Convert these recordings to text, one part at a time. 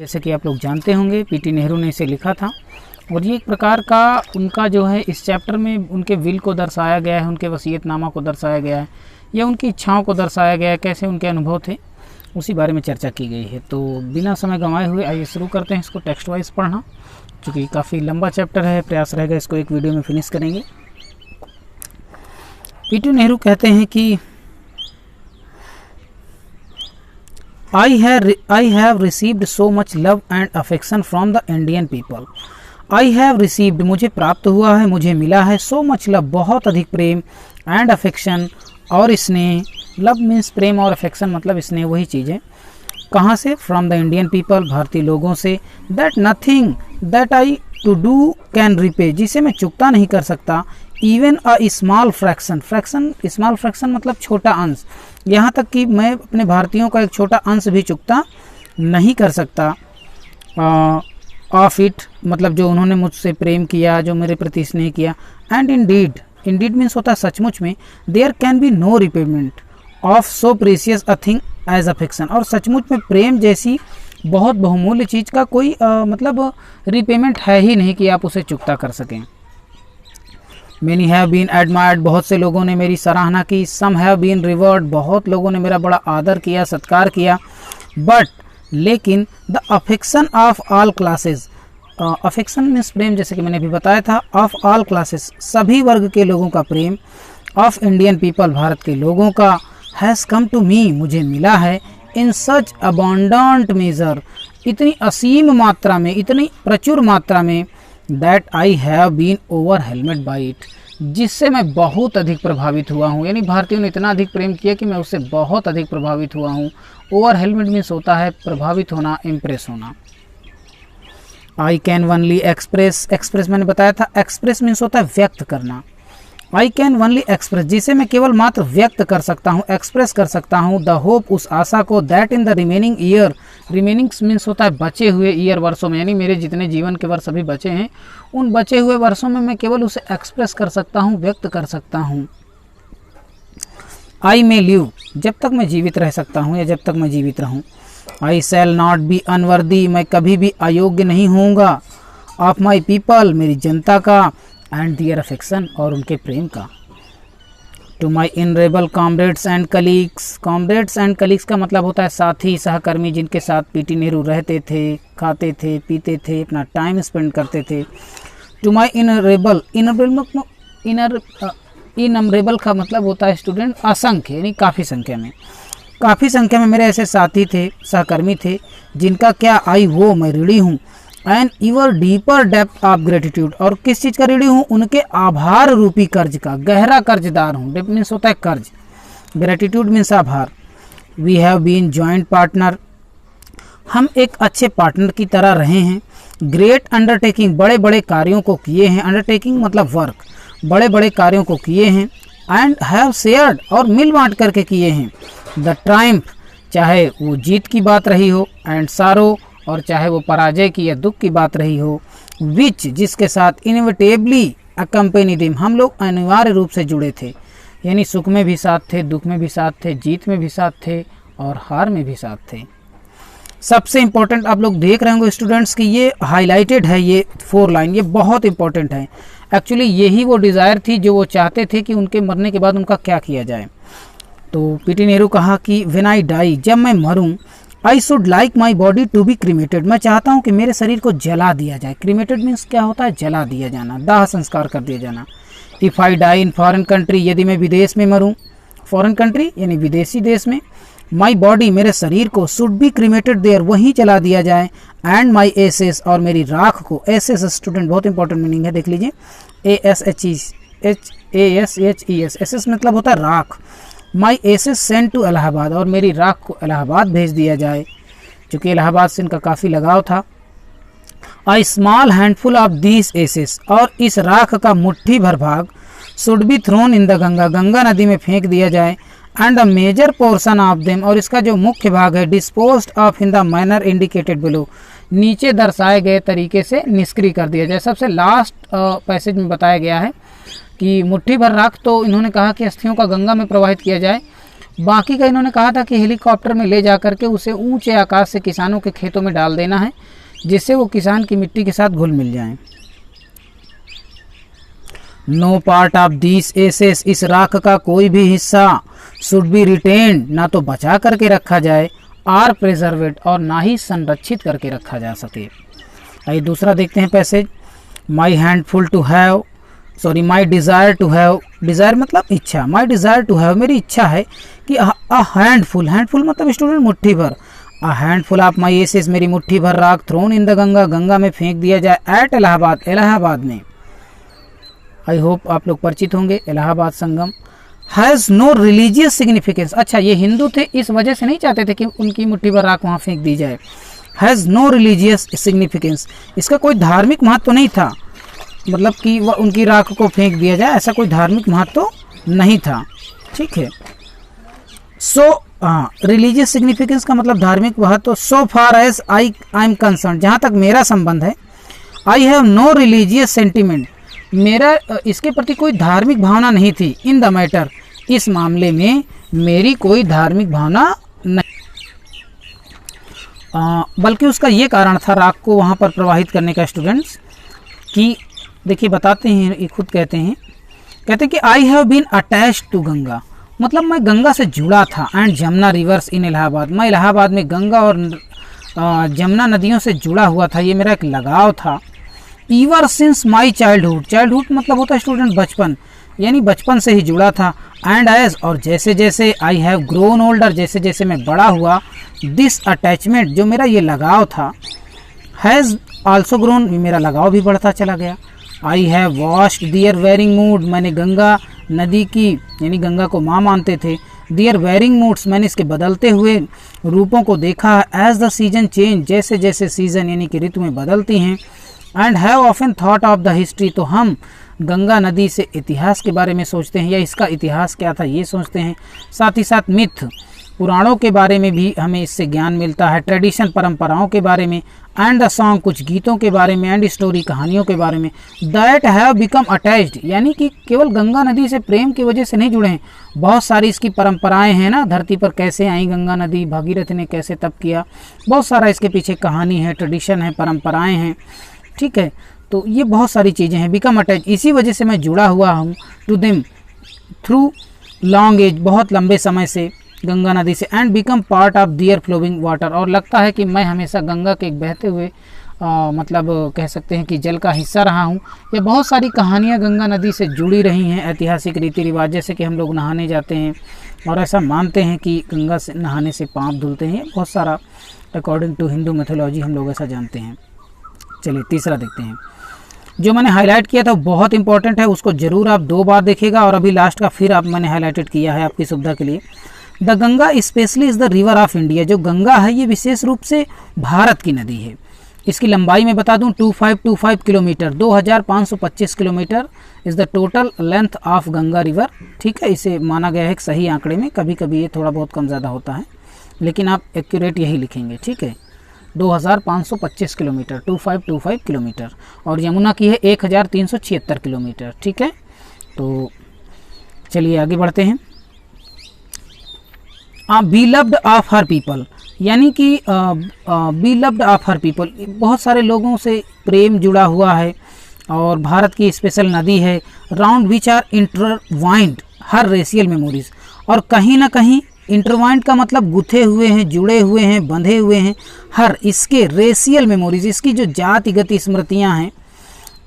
जैसे कि आप लोग जानते होंगे पीटी नेहरू ने इसे लिखा था और ये एक प्रकार का उनका जो है इस चैप्टर में उनके विल को दर्शाया गया है, उनके वसीयतनामा को दर्शाया गया है या उनकी इच्छाओं को दर्शाया गया है, कैसे उनके अनुभव थे उसी बारे में चर्चा की गई है। तो बिना समय गंवाए हुए आइए शुरू करते हैं इसको टेक्स्ट वाइज पढ़ना, क्योंकि काफ़ी लंबा चैप्टर है, प्रयास रहेगा इसको एक वीडियो में फिनिश करेंगे। पीटी नेहरू कहते हैं कि I have received so much love and affection from the Indian people. I have received मुझे प्राप्त हुआ है, मुझे मिला है, so much love बहुत अधिक प्रेम, and affection और स्नेह। लव मीन्स प्रेम और affection मतलब स्नेह वही चीज़ है। कहाँ से? फ्रॉम द इंडियन पीपल भारतीय लोगों से। That nothing that I to do can repay जिसे मैं चुकता नहीं कर सकता। Even a small fraction small fraction मतलब छोटा अंश, यहाँ तक कि मैं अपने भारतीयों का एक छोटा अंश भी चुकता नहीं कर सकता। ऑफ इट मतलब जो उन्होंने मुझसे प्रेम किया, जो मेरे प्रति स्नेह किया। एंड इंडीड मीन्स होता है सचमुच में। There can be no repayment of so precious a thing as affection और सचमुच में प्रेम जैसी बहुत बहुमूल्य चीज़ का कोई मतलब रिपेमेंट है ही नहीं कि आप उसे चुकता कर सकें। Many have been admired बहुत से लोगों ने मेरी सराहना की। Some have been revered बहुत लोगों ने मेरा बड़ा आदर किया, सत्कार किया। But लेकिन the affection of all classes affection means प्रेम, जैसे कि मैंने अभी बताया था। of all classes सभी वर्ग के लोगों का प्रेम। of Indian people भारत के लोगों का। has come to me मुझे मिला है। in such abundant measure इतनी असीम मात्रा में, इतनी प्रचुर मात्रा में। That I have been overwhelmed by it जिससे मैं बहुत अधिक प्रभावित हुआ हूँ। यानी भारतीयों ने इतना अधिक प्रेम किया कि मैं उससे बहुत अधिक प्रभावित हुआ हूँ। ओवरवेल्मेड मीन्स होता है प्रभावित होना, इम्प्रेस होना। I can only express मैंने बताया था, एक्सप्रेस मीन्स होता है व्यक्त करना। I can only express जिसे मैं केवल मात्र व्यक्त कर सकता हूँ, एक्सप्रेस कर सकता हूँ। द होप उस आशा को। That in the remaining year remainings means होता है बचे हुए, ईयर वर्षों में, यानी मेरे जितने जीवन के वर्ष अभी बचे हैं उन बचे हुए वर्षों में मैं केवल उसे एक्सप्रेस कर सकता हूँ, व्यक्त कर सकता हूँ। आई मे लिव जब तक मैं जीवित रह सकता हूँ या जब तक मैं जीवित रहूँ। आई शैल नॉट बी अनवर्दी मैं कभी भी अयोग्य नहीं होऊंगा। ऑफ माई पीपल मेरी जनता का। एंड दियर अफेक्शन और उनके प्रेम का। To my innumerable comrades and colleagues का मतलब होता है साथी, सहकर्मी, जिनके साथ पीटी नेहरू रहते थे, खाते थे, पीते थे, अपना टाइम स्पेंड करते थे। टू माई इनमरेबल का मतलब होता है स्टूडेंट असंख्य, यानी काफ़ी संख्या में मेरे ऐसे साथी थे, सहकर्मी थे जिनका क्या आई वो मैं ऋणी हूँ। And your deeper depth of gratitude और किस चीज़ का ऋणी हूँ? उनके आभार रूपी कर्ज का, गहरा कर्जदार हूँ। डेप्थ मीन्स होता है कर्ज, ग्रेटिट्यूड मीन्स आभार। We have been joint partner हम एक अच्छे पार्टनर की तरह रहे हैं। ग्रेट अंडरटेकिंग बड़े बड़े कार्यों को किए हैं। अंडरटेकिंग मतलब वर्क, बड़े बड़े कार्यों को किए हैं। एंड हैव शेयर्ड और मिल बांट करके किए हैं। द ट्रायम्फ चाहे वो जीत की बात रही हो, एंड सारो और चाहे वो पराजय की या दुख की बात रही हो। विच जिसके साथ इनविटेबली अकम्पेनी देम हम लोग अनिवार्य रूप से जुड़े थे, यानी सुख में भी साथ थे, दुख में भी साथ थे, जीत में भी साथ थे और हार में भी साथ थे। सबसे इम्पोर्टेंट आप लोग देख रहे होंगे स्टूडेंट्स कि ये हाईलाइटेड है, ये 4 लाइन, ये बहुत इंपॉर्टेंट है। एक्चुअली यही वो डिज़ायर थी जो वो चाहते थे कि उनके मरने के बाद उनका क्या किया जाए। तो पीटी नेहरू कहा कि व्हेन आई डाई जब मैं मरूं, I should like my body to be cremated मैं चाहता हूँ कि मेरे शरीर को जला दिया जाए। क्रीमेटेड मीन्स क्या होता है? जला दिया जाना, दाह संस्कार कर दिया जाना। If I die in foreign country यदि मैं विदेश में मरूँ, फॉरेन कंट्री यानी विदेशी देश में। माई बॉडी मेरे शरीर को शुड बी क्रीमेटेड देयर वहीं जला दिया जाए। एंड माई एसेस और मेरी राख को, एसेस स्टूडेंट बहुत इंपॉर्टेंट मीनिंग है, देख लीजिए। ASHES एसेस मतलब होता है राख। माई एसेस सेंड टू इलाहाबाद और मेरी राख को इलाहाबाद भेज दिया जाए, चूँकि इलाहाबाद से इनका काफ़ी लगाव था। I small handful of these ashes और इस राख का मुट्ठी भर भाग should be thrown in the Ganga नदी में फेंक दिया जाए। And the major portion of them और इसका जो मुख्य भाग है disposed of in the manner indicated below नीचे दर्शाए गए तरीके से निष्क्रिय कर दिया जाए। सबसे लास्ट पैसेज में बताया गया है कि मुट्ठी भर राख तो इन्होंने कहा कि अस्थियों का गंगा में प्रवाहित किया जाए, बाकी का इन्होंने कहा था कि हेलीकॉप्टर में ले जा करके उसे ऊंचे आकाश से किसानों के खेतों में डाल देना है, जिससे वो किसान की मिट्टी के साथ घुल मिल जाएं। No part of this ashes, इस राख का कोई भी हिस्सा शुड बी रिटेन्ड, ना तो बचा करके रखा जाए, आर प्रिजर्वेड, और ना ही संरक्षित करके रखा जा सके। आइए दूसरा देखते हैं passage. My handful to have, sorry my desire to have, desire मतलब इच्छा, माई डिज़ायर टू हैव, मेरी इच्छा है कि अ हैंडफुल, हैंडफुल मतलब स्टूडेंट मुट्ठी भर, a handful of my ashes, मेरी मुट्ठी भर राख, thrown in the Ganga, Ganga में फेंक दिया जाए, एट इलाहाबाद, इलाहाबाद में। आई होप आप लोग परिचित होंगे इलाहाबाद संगम। हैज़ नो रिलीजियस सिग्निफिकेंस, अच्छा ये हिंदू थे इस वजह से नहीं चाहते थे कि उनकी मुट्ठी भर राख वहाँ फेंक दी जाए। हैज़ नो रिलीजियस सिग्निफिकेंस, इसका कोई धार्मिक महत्व तो नहीं था, मतलब कि वह उनकी राख को फेंक दिया जाए, ऐसा कोई धार्मिक महत्व तो नहीं था, ठीक है। सो रिलीजियस सिग्निफिकेंस का मतलब धार्मिक महत्व। So far as I am concerned, जहाँ तक मेरा संबंध है, I have no religious sentiment, मेरा इसके प्रति कोई धार्मिक भावना नहीं थी। इन द मैटर, इस मामले में मेरी कोई धार्मिक भावना नहीं, बल्कि उसका ये कारण था राख को वहाँ पर प्रवाहित करने का स्टूडेंट्स, कि देखिए बताते हैं, ये खुद कहते हैं कि I have been attached to Ganga, मतलब मैं गंगा से जुड़ा था, and Jamuna rivers in Allahabad, मैं इलाहाबाद में गंगा और जमुना नदियों से जुड़ा हुआ था, ये मेरा एक लगाव था। ईवर सिंस माई चाइल्डहुड, चाइल्डहुड मतलब होता है स्टूडेंट बचपन, यानी बचपन से ही जुड़ा था। एंड एज, और जैसे जैसे आई हैव ग्रोन ओल्डर, जैसे जैसे मैं बड़ा हुआ, दिस अटैचमेंट, जो मेरा ये लगाव था, हैज़ आल्सो ग्रोन, मेरा लगाव भी बढ़ता चला गया। I have washed their varying mood, मैंने गंगा नदी की, यानी गंगा को माँ मानते थे, दियर वेरिंग मूड्स, मैंने इसके बदलते हुए रूपों को देखा। एज द सीजन चेंज, जैसे जैसे सीजन यानी कि ऋतुएं बदलती हैं। And have often thought of the history, तो हम गंगा नदी से इतिहास के बारे में सोचते हैं, या इसका इतिहास क्या था ये सोचते हैं। साथ ही साथ मिथ, पुराणों के बारे में भी हमें इससे ज्ञान मिलता है, ट्रेडिशन परंपराओं के बारे में, एंड द सॉन्ग, कुछ गीतों के बारे में, एंड स्टोरी, कहानियों के बारे में। दैट हैव बिकम अटैच्ड, यानी कि केवल गंगा नदी से प्रेम की वजह से नहीं जुड़े हैं, बहुत सारी इसकी परंपराएं हैं ना, धरती पर कैसे आई गंगा नदी, भागीरथ ने कैसे तप किया, बहुत सारा इसके पीछे कहानी है, ट्रेडिशन है, परंपराएं हैं, ठीक है। तो ये बहुत सारी चीज़ें हैं, बिकम अटैच, इसी वजह से मैं जुड़ा हुआ हूँ to them through long age, बहुत लंबे समय से गंगा नदी से, and become part of their flowing water, और लगता है कि मैं हमेशा गंगा के एक बहते हुए मतलब कह सकते हैं कि जल का हिस्सा रहा हूँ। ये बहुत सारी कहानियाँ गंगा नदी से जुड़ी रही हैं, ऐतिहासिक रीति रिवाज, जैसे कि हम लोग नहाने जाते हैं और ऐसा मानते हैं कि गंगा से नहाने से पाप धुलते हैं, बहुत सारा अकॉर्डिंग टू हिंदू मैथोलॉजी हम लोग ऐसा जानते हैं। चलिए तीसरा देखते हैं, जो मैंने हाईलाइट किया था बहुत इंपॉर्टेंट है, उसको ज़रूर आप 2 बार देखिएगा, और अभी लास्ट का फिर आप मैंने हाईलाइटेड किया है आपकी सुविधा के लिए। The Ganga specially is the river of India, जो गंगा है ये विशेष रूप से भारत की नदी है। इसकी लंबाई मैं बता दूं 2525 kilometre, 2525 kilometre is the total length of Ganga river, ठीक है। इसे माना गया है एक सही आंकड़े में, कभी कभी ये थोड़ा बहुत कम ज़्यादा होता है, लेकिन आप एक्यूरेट यही लिखेंगे, ठीक है। 2525 किलोमीटर, 2525 किलोमीटर, और यमुना की है 1376 किलोमीटर, ठीक है। तो चलिए आगे बढ़ते हैं। Be loved of her people, यानी कि be loved of her people, बहुत सारे लोगों से प्रेम जुड़ा हुआ है, और भारत की स्पेशल नदी है। Round which are intertwined her racial memories, और कहीं ना कहीं इंटरवाइंड का मतलब गुथे हुए हैं, जुड़े हुए हैं, बंधे हुए हैं, हर इसके रेशियल मेमोरीज, इसकी जो जातिगत स्मृतियां हैं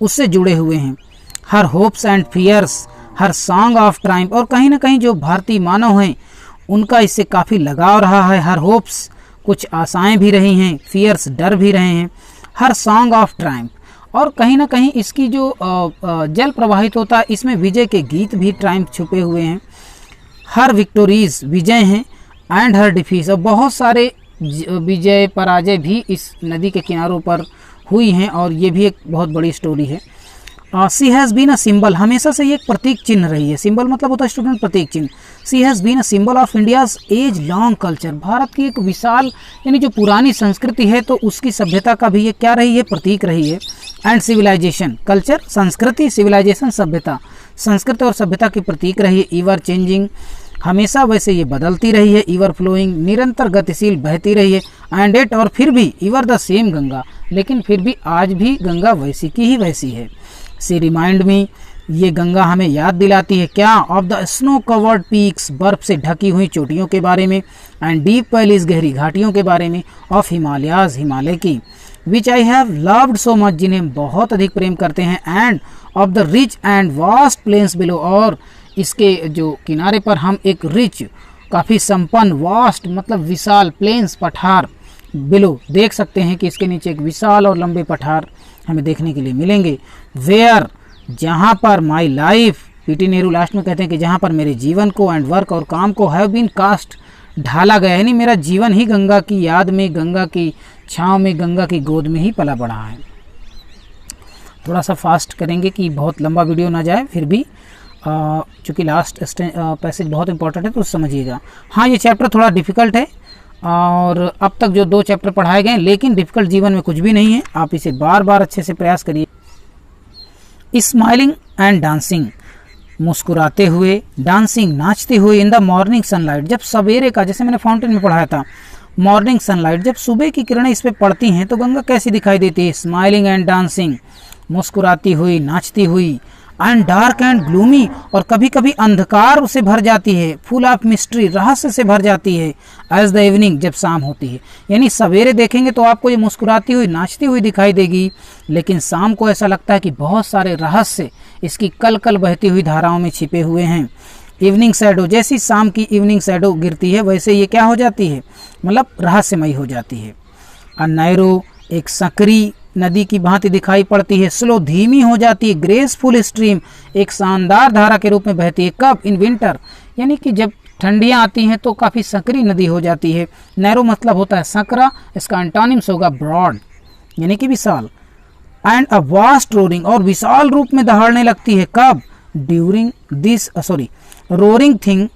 उससे जुड़े हुए हैं। हर होप्स एंड फियर्स, हर सॉन्ग ऑफ ट्राइम्फ, और कहीं ना कहीं जो भारतीय मानव हैं उनका इससे काफ़ी लगाव रहा है। हर होप्स, कुछ आशाएं भी रही हैं, फियर्स, डर भी रहे हैं। हर सॉन्ग ऑफ ट्राइम्फ, और कहीं ना कहीं इसकी जो जल प्रवाहित होता है इसमें विजय के गीत भी ट्राइम्फ छुपे हुए हैं। हर विक्टोरीज, विजय हैं, एंड हर डिफीज, और बहुत सारे विजय पराजय भी इस नदी के किनारों पर हुई हैं, और ये भी एक बहुत बड़ी स्टोरी है। सी हैज़ बीन अ सिंबल, हमेशा से ये एक प्रतीक चिन्ह रही है। सिंबल मतलब होता है स्टूडेंट प्रतीक चिन्ह। She has been a symbol of India's age long culture, भारत की एक विशाल यानी जो पुरानी संस्कृति है तो उसकी सभ्यता का भी ये क्या रही है, प्रतीक रही है। एंड सिविलाइजेशन, कल्चर संस्कृति, सिविलाइजेशन सभ्यता, संस्कृति और सभ्यता की प्रतीक रही है। ईवर चेंजिंग हमेशा वैसे ये बदलती रही है, ईवर फ्लोइंग निरंतर गतिशील बहती रही है, एंड एट और फिर भी ईवर द सेम गंगा, लेकिन फिर भी आज भी गंगा वैसी की ही वैसी है। सी रिमाइंड मी, ये गंगा हमें याद दिलाती है क्या, of the snow covered peaks, बर्फ से ढकी हुई चोटियों के बारे में, एंड डीप वैलीज, गहरी घाटियों के बारे में, ऑफ हिमालयाज, हिमालय की, which I have loved so much, जिन्हें बहुत अधिक प्रेम करते हैं, and of the rich and vast plains below, और इसके जो किनारे पर हम एक रिच काफ़ी संपन्न, वास्ट मतलब विशाल, प्लेन्स पठार, बिलो देख सकते हैं कि इसके नीचे एक विशाल और लंबे पठार हमें देखने के लिए मिलेंगे। वेयर, जहाँ पर my life, PT Nehru last में कहते हैं कि जहाँ पर मेरे जीवन को एंड वर्क और काम को हैव बीन कास्ट, ढाला गया, यानी मेरा जीवन ही गंगा की याद में, गंगा की छाँव में, गंगा की गोद में ही पला बढ़ा है। थोड़ा सा फास्ट करेंगे कि बहुत लंबा वीडियो ना जाए, फिर भी चूँकि लास्ट पैसेज बहुत इंपॉर्टेंट है तो समझिएगा। हाँ, ये चैप्टर थोड़ा डिफ़िकल्ट है और अब तक जो 2 चैप्टर पढ़ाए गए, लेकिन डिफ़िकल्ट जीवन में कुछ भी नहीं है, आप इसे बार बार अच्छे से प्रयास करिए। स्माइलिंग एंड डांसिंग, मुस्कुराते हुए, डांसिंग नाचते हुए, इन द मॉर्निंग सनलाइट, जब सवेरे का, जैसे मैंने फाउंटेन में पढ़ाया था, मॉर्निंग सनलाइट, जब सुबह की किरणें इस पे पड़ती हैं तो गंगा कैसी दिखाई देती है। स्माइलिंग एंड डांसिंग, मुस्कुराती हुई, नाचती हुई, एंड डार्क एंड ग्लूमी, और कभी कभी अंधकार उसे भर जाती है, फुल ऑफ मिस्ट्री, रहस्य से भर जाती है, एज द इवनिंग, जब शाम होती है। यानी सवेरे देखेंगे तो आपको ये मुस्कुराती हुई, नाचती हुई दिखाई देगी, लेकिन शाम को ऐसा लगता है कि बहुत सारे रहस्य इसकी कल कल बहती हुई धाराओं में छिपे हुए हैं। इवनिंग शैडो, जैसी शाम की इवनिंग शैडो गिरती है वैसे ये क्या हो जाती है, मतलब रहस्यमयी हो जाती है। नैरो, एक सकरी नदी की भांति दिखाई पड़ती है। स्लो, धीमी हो जाती है। ग्रेसफुल स्ट्रीम, एक शानदार धारा के रूप में बहती है। कब, इन विंटर, यानी कि जब ठंडियाँ आती हैं तो काफ़ी सकरी नदी हो जाती है। नैरो मतलब होता है सकरा, इसका एंटोनिम्स होगा ब्रॉड, यानी कि विशाल। एंड अ वास्ट रोरिंग, और विशाल रूप में दहाड़ने लगती है। कब, during this roaring thing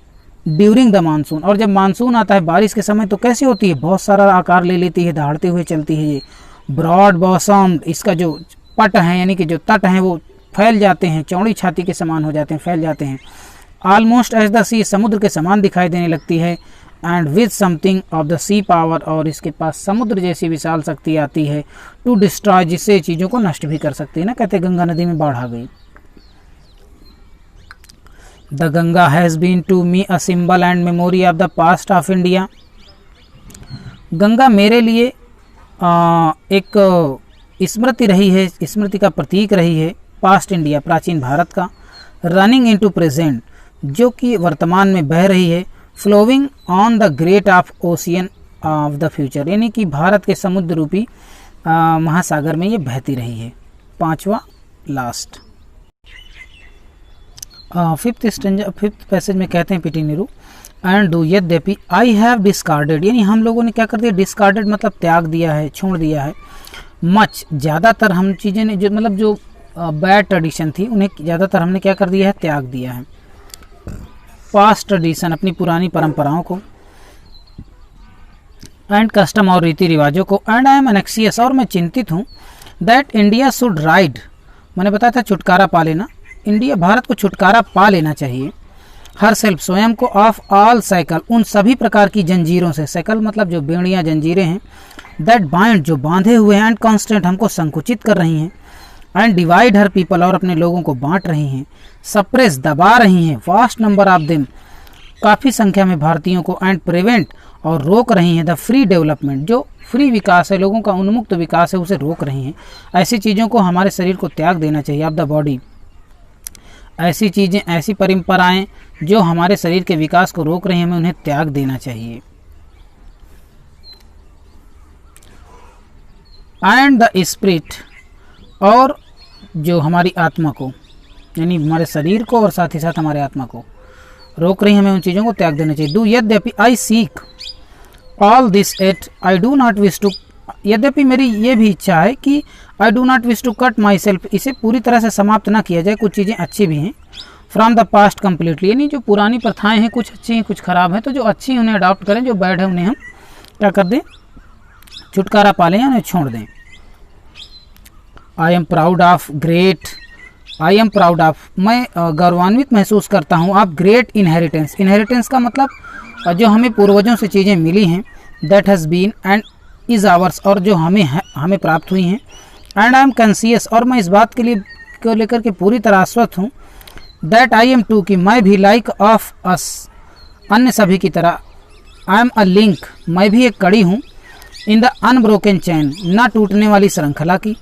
during the monsoon, और जब मानसून आता है बारिश के समय तो कैसी होती है, बहुत सारा आकार ले लेती है, दहाड़ते हुए चलती है ये। ब्रॉड बॉसम्ड, इसका जो पट है यानी कि जो तट हैं वो फैल जाते हैं, चौड़ी छाती के समान हो जाते हैं, फैल जाते हैं। ऑलमोस्ट एज द सी, समुद्र के समान दिखाई देने लगती है। And with something of the sea power, और इसके पास समुद्र जैसी विशाल शक्ति आती है। टू डिस्ट्रॉय, जिससे चीज़ों को नष्ट भी कर सकती है ना, कहते गंगा नदी में बाढ़ आ गई। The Ganga has been to me a symbol and memory of the past of India, Ganga मेरे लिए एक स्मृति रही है, स्मृति का प्रतीक रही है, पास्ट इंडिया, प्राचीन भारत का। रनिंग इनटू प्रेजेंट, जो कि वर्तमान में बह रही है। Flowing on the great of ocean of the future, यानी कि भारत के समुद्र रूपी महासागर में ये बहती रही है। 5वां लास्ट, फिफ्थ पैसेज में कहते हैं पीटी नेहरू, एंड डू यद्यपि आई हैव डिस्कार्डेड, यानी हम लोगों ने क्या कर दिया, डिस्कार्डेड मतलब त्याग दिया है, छोड़ दिया है। मच, ज़्यादातर हम चीज़ें ने जो मतलब जो बैड ट्रेडिशन थी उन्हें ज़्यादातर हमने क्या कर दिया है, त्याग दिया है। पास्ट ट्रेडिशन, अपनी पुरानी परंपराओं को। एंड कस्टम, और रीति रिवाजों को। एंड आई एम एनेक्सियस, और मैं चिंतित हूँ। दैट इंडिया शुड राइड, मैंने बताया था छुटकारा पा लेना, इंडिया भारत को छुटकारा पा लेना चाहिए। हर सेल्फ, स्वयं को, ऑफ ऑल साइकिल, उन सभी प्रकार की जंजीरों से, साइकिल मतलब जो बेड़ियाँ जंजीरें हैं, दैट बाइंड, जो बांधे हुए हैं, एंड कॉन्स्टेंट, हमको संकुचित कर रही हैं। एंड डिवाइड हर पीपल, और अपने लोगों को बांट रही हैं। सप्रेस, दबा रही हैं। वास्ट नंबर ऑफ देम, काफ़ी संख्या में भारतीयों को। एंड प्रिवेंट, और रोक रही हैं। द फ्री डेवलपमेंट, जो फ्री विकास है, लोगों का उन्मुक्त विकास है, उसे रोक रही हैं। ऐसी चीज़ों को हमारे शरीर को त्याग देना चाहिए। ऑफ द बॉडी, ऐसी चीज़ें, ऐसी परंपराएं जो हमारे शरीर के विकास को रोक रही हैं, हमें उन्हें त्याग देना चाहिए। एंड द स्पिरिट, और जो हमारी आत्मा को, यानी हमारे शरीर को और साथ ही साथ हमारे आत्मा को रोक रही हैं, हमें उन चीज़ों को त्याग देना चाहिए। डू यद्यपि I seek all this at I do not wish to, यद्यपि मेरी ये भी इच्छा है कि I do not wish to cut myself, इसे पूरी तरह से समाप्त ना किया जाए, कुछ चीज़ें अच्छी भी हैं। फ्रॉम द पास्ट कम्प्लीटली, यानी जो पुरानी प्रथाएं हैं, कुछ अच्छी हैं कुछ ख़राब हैं, तो जो अच्छी हैं उन्हें अडॉप्ट करें, जो बैड है उन्हें हम क्या कर दें, छुटकारा पा लें या उन्हें छोड़ दें। I am proud of great I am proud of, मैं गौरवान्वित महसूस करता हूँ। आप ग्रेट इनहेरिटेंस, इनहेरिटेंस का मतलब जो हमें पूर्वजों से चीज़ें मिली हैं, that has been and is ours, और जो हमें प्राप्त हुई हैं। एंड आई एम कॉन्शियस, और मैं इस बात के लिए को लेकर के पूरी तरह आश्वस्त हूँ। दैट आई एम टू, कि मैं भी लाइक ऑफ अस, अन्य सभी की तरह। आई एम अ लिंक, मैं भी एक कड़ी हूँ। इन द अनब्रोकन चैन, ना टूटने वाली श्रृंखला की।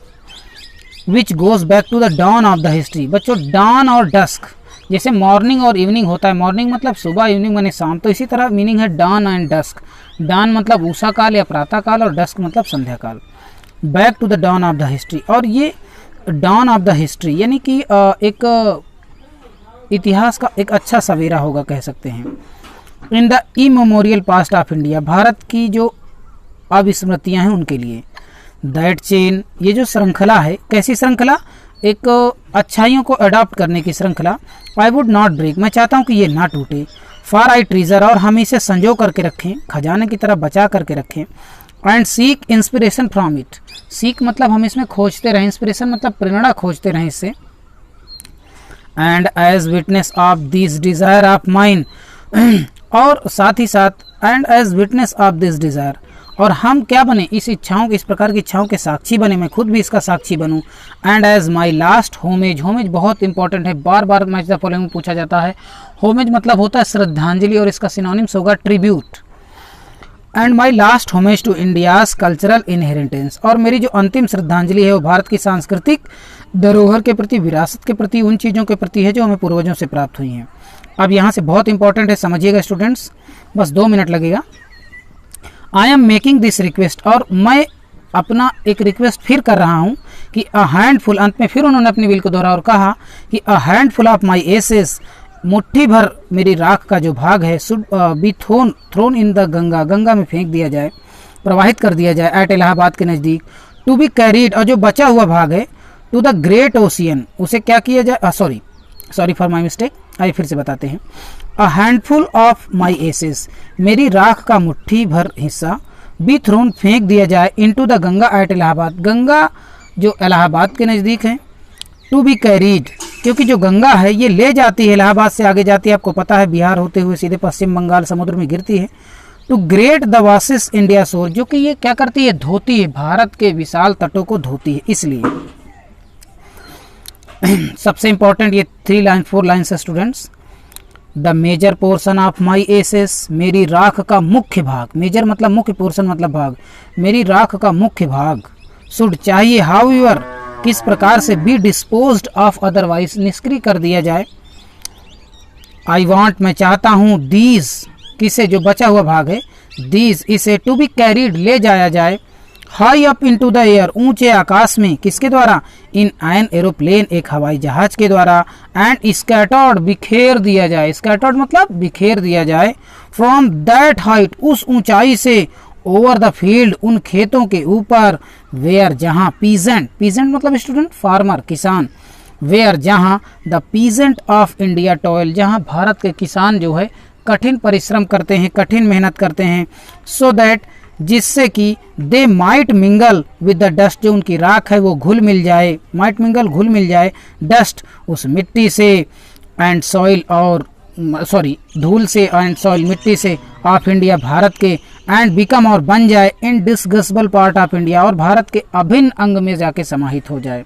Which goes back to the dawn of the history. बच्चों, डॉन और डस्क, जैसे मॉर्निंग और इवनिंग होता है, मॉर्निंग मतलब सुबह, इवनिंग माने शाम, तो इसी तरह मीनिंग है डॉन एंड डस्क। डॉन मतलब उषा काल या प्रातः काल, और डस्क मतलब संध्या काल। Back to the dawn of the history, और ये डॉन ऑफ द हिस्ट्री यानी कि एक इतिहास का एक अच्छा सवेरा होगा, कह सकते हैं। In the immemorial past of India, Bharat की जो अविस्मृतियाँ हैं उनके लिए। दैट चेन, ये जो श्रृंखला है, कैसी श्रृंखला, एक अच्छाइयों को अडॉप्ट करने की श्रृंखला। आई वुड नॉट ब्रेक, मैं चाहता हूँ कि ये ना टूटे। फॉर आई ट्रीजर, और हम इसे संजो करके रखें, खजाने की तरह बचा करके रखें। And seek inspiration from it, seek मतलब हम इसमें खोजते रहें, इंस्पिरेशन मतलब प्रेरणा खोजते रहें इससे। And as witness of this desire of mine, और साथ ही साथ and as witness of this desire, और हम क्या बने, इस इच्छाओं, इस प्रकार की इच्छाओं के साक्षी बने, मैं खुद भी इसका साक्षी बनूं। And as my last homage, homage बहुत इंपॉर्टेंट है, बार बार मैच द फॉलोइंग में पूछा जाता है। होमेज मतलब होता है श्रद्धांजलि, और इसका सिनोनिम्स होगा tribute. And my last homage to India's cultural inheritance, और मेरी जो अंतिम श्रद्धांजलि है वो भारत की सांस्कृतिक धरोहर के प्रति, विरासत के प्रति, उन चीज़ों के प्रति है जो हमें पूर्वजों से प्राप्त हुई हैं। अब यहाँ से बहुत इंपॉर्टेंट है, समझिएगा स्टूडेंट्स, बस 2 मिनट लगेगा। I am making this request, और मैं अपना एक रिक्वेस्ट फिर कर रहा हूँ कि अ हैंडफुल, अंत में फिर उन्होंने अपनी विल को दोहरा और कहा कि a handful of my ashes, मुट्ठी भर मेरी राख का जो भाग है, should be thrown in the Ganga, Ganga में फेंक दिया जाए, प्रवाहित कर दिया जाए, एट इलाहाबाद के नज़दीक। टू बी कैरीड, और जो बचा हुआ भाग है, टू द ग्रेट ओशियन, उसे क्या किया जाए, सॉरी फॉर माई मिस्टेक, आइए फिर से बताते हैं। A handful of my ashes, मेरी राख का मुट्ठी भर हिस्सा, बी थ्रोन फेंक दिया जाए, into the Ganga at Allahabad, Ganga जो इलाहाबाद के नज़दीक है। टू बी कैरीड, क्योंकि जो गंगा है ये ले जाती है, इलाहाबाद से आगे जाती है, आपको पता है, बिहार होते हुए सीधे पश्चिम बंगाल समुद्र में गिरती है। टू ग्रेट द वासिस इंडिया शोर, जो कि ये क्या करती है, धोती है, भारत के विशाल तटों को धोती है, इसलिए। सबसे इंपॉर्टेंट ये 4 लाइन्स है students. The major portion of my ashes, मेरी राख का मुख्य भाग, मेजर मतलब मुख्य, पोर्शन मतलब भाग, मेरी राख का मुख्य भाग, शुड चाहिए, हाउएवर किस प्रकार से, बी डिस्पोज्ड ऑफ अदरवाइज, निष्क्रिय कर दिया जाए। आई वांट, मैं चाहता हूँ, दीज किसे, जो बचा हुआ भाग है, दीज इसे, टू बी कैरीड ले जाया जाए, high up into the air, ऊंचे आकाश में, किसके द्वारा, इन एन एरोप्लेन, एक हवाई जहाज के द्वारा। एंड स्कैटर्ड, बिखेर दिया जाए, स्कैटर्ड मतलब बिखेर दिया जाए, फ्रॉम दैट हाइट, उस ऊंचाई से, ओवर द फील्ड, उन खेतों के ऊपर, वेयर जहां, पीजेंट, पीजेंट मतलब स्टूडेंट फार्मर, किसान, वेयर जहां, the peasant of India toil, जहां भारत के किसान जो है कठिन परिश्रम करते हैं, कठिन मेहनत करते हैं। सो दैट, जिससे कि they might mingle with the dust, जो उनकी राख है वो घुल मिल जाए, माइट मिंगल घुल मिल जाए, डस्ट उस मिट्टी से, एंड सॉइल, और धूल से, एंड सॉइल मिट्टी से, ऑफ इंडिया भारत के, एंड बिकम और बन जाए, इनडिस्कसिबल पार्ट ऑफ इंडिया, और भारत के अभिन्न अंग में जाके समाहित हो जाए।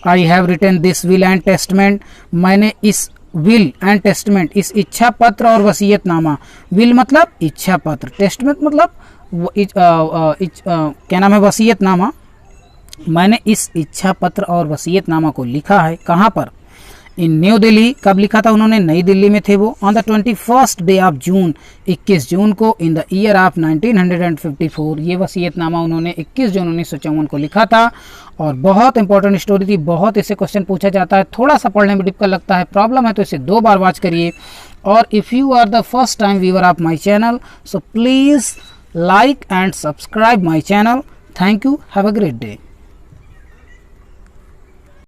I have written this will and testament, मैंने इस विल एंड टेस्टमेंट, इस इच्छा पत्र और वसीयतनामा, विल मतलब इच्छा पत्र, टेस्टमेंट मतलब क्या नाम है, वसीयतनामा, मैंने इस इच्छा पत्र और वसीयतनामा को लिखा है, कहाँ पर, इन न्यू दिल्ली, कब लिखा था उन्होंने, नई दिल्ली में थे वो, on the 21st day of June, 21 जून को, इन द ईयर ऑफ 1954, ये वसीयतनामा उन्होंने 21 जून 1954 को लिखा था। और बहुत इंपॉर्टेंट स्टोरी थी, बहुत इससे क्वेश्चन पूछा जाता है, थोड़ा सा पढ़ने में डिफिकल्ट लगता है, प्रॉब्लम है तो इसे 2 बार वॉच करिए। और if you are the first time viewer of my channel, so please like and subscribe my channel. Thank you. Have a great day.